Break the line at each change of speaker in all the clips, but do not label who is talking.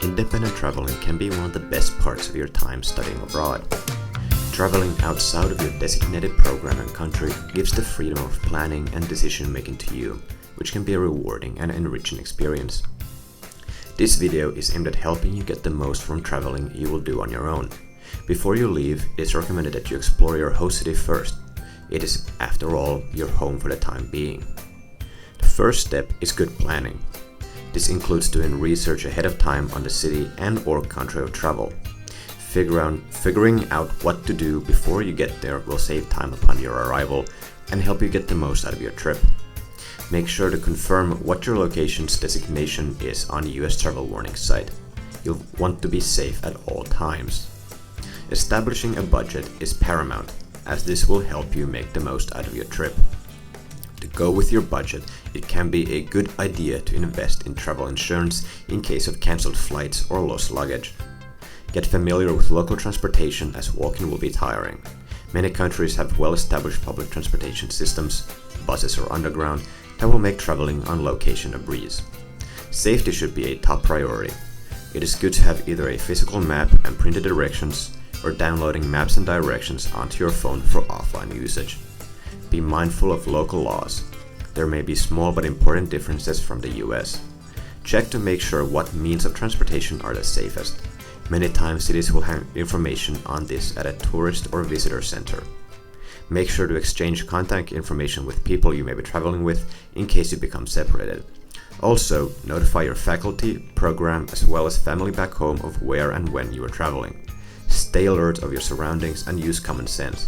Independent traveling can be one of the best parts of your time studying abroad. Traveling outside of your designated program and country gives the freedom of planning and decision making to you, which can be a rewarding and enriching experience. This video is aimed at helping you get the most from traveling you will do on your own. Before you leave, it's recommended that you explore your host city first. It is, after all, your home for the time being. The first step is good planning. This includes doing research ahead of time on the city and/or country of travel. Figuring out what to do before you get there will save time upon your arrival and help you get the most out of your trip. Make sure to confirm what your location's designation is on US Travel Warning site. You'll want to be safe at all times. Establishing a budget is paramount, as this will help you make the most out of your trip. To go with your budget, it can be a good idea to invest in travel insurance in case of cancelled flights or lost luggage. Get familiar with local transportation, as walking will be tiring. Many countries have well-established public transportation systems, buses or underground, that will make traveling on location a breeze. Safety should be a top priority. It is good to have either a physical map and printed directions, or downloading maps and directions onto your phone for offline usage. Be mindful of local laws. There may be small but important differences from the US. Check to make sure what means of transportation are the safest. Many times cities will have information on this at a tourist or visitor center. Make sure to exchange contact information with people you may be traveling with in case you become separated. Also, notify your faculty, program, as well as family back home of where and when you are traveling. Stay alert of your surroundings and use common sense.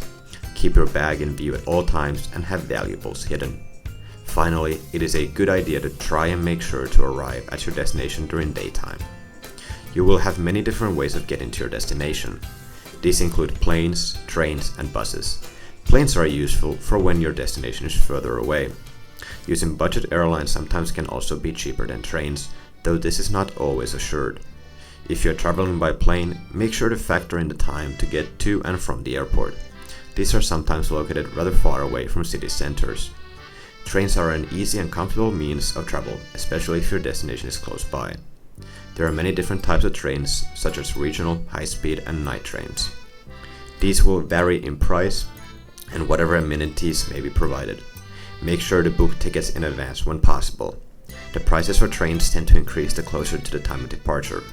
Keep your bag in view at all times and have valuables hidden. Finally, it is a good idea to try and make sure to arrive at your destination during daytime. You will have many different ways of getting to your destination. These include planes, trains, and buses. Planes are useful for when your destination is further away. Using budget airlines sometimes can also be cheaper than trains, though this is not always assured. If you're traveling by plane, make sure to factor in the time to get to and from the airport. These are sometimes located rather far away from city centers. Trains are an easy and comfortable means of travel, especially if your destination is close by. There are many different types of trains, such as regional, high-speed, and night trains. These will vary in price and whatever amenities may be provided. Make sure to book tickets in advance when possible. The prices for trains tend to increase the closer to the time of departure.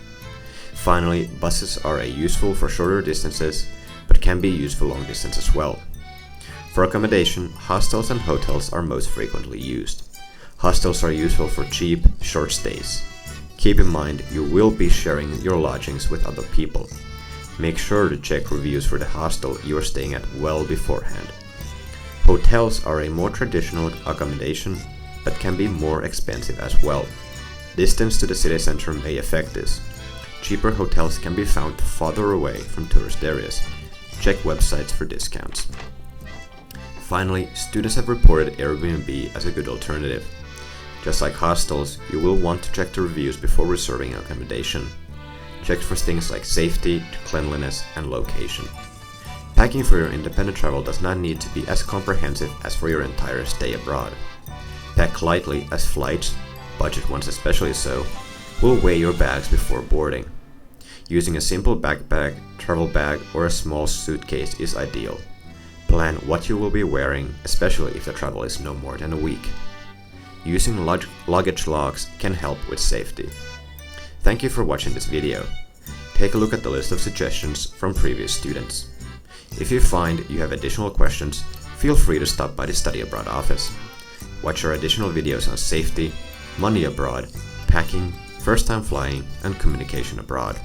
Finally, buses are useful for shorter distances, but can be used for long distance as well. For accommodation, hostels and hotels are most frequently used. Hostels are useful for cheap, short stays. Keep in mind you will be sharing your lodgings with other people. Make sure to check reviews for the hostel you are staying at well beforehand. Hotels are a more traditional accommodation, but can be more expensive as well. Distance to the city center may affect this. Cheaper hotels can be found farther away from tourist areas. Check websites for discounts. Finally, students have reported Airbnb as a good alternative. Just like hostels, you will want to check the reviews before reserving accommodation. Check for things like safety, cleanliness, and location. Packing for your independent travel does not need to be as comprehensive as for your entire stay abroad. Pack lightly, as flights, budget ones especially so, will weigh your bags before boarding. Using a simple backpack, travel bag, or a small suitcase is ideal. Plan what you will be wearing, especially if the travel is no more than a week. Using luggage logs can help with safety. Thank you for watching this video. Take a look at the list of suggestions from previous students. If you find you have additional questions, feel free to stop by the Study Abroad office. Watch our additional videos on safety, money abroad, packing, first-time flying, and communication abroad.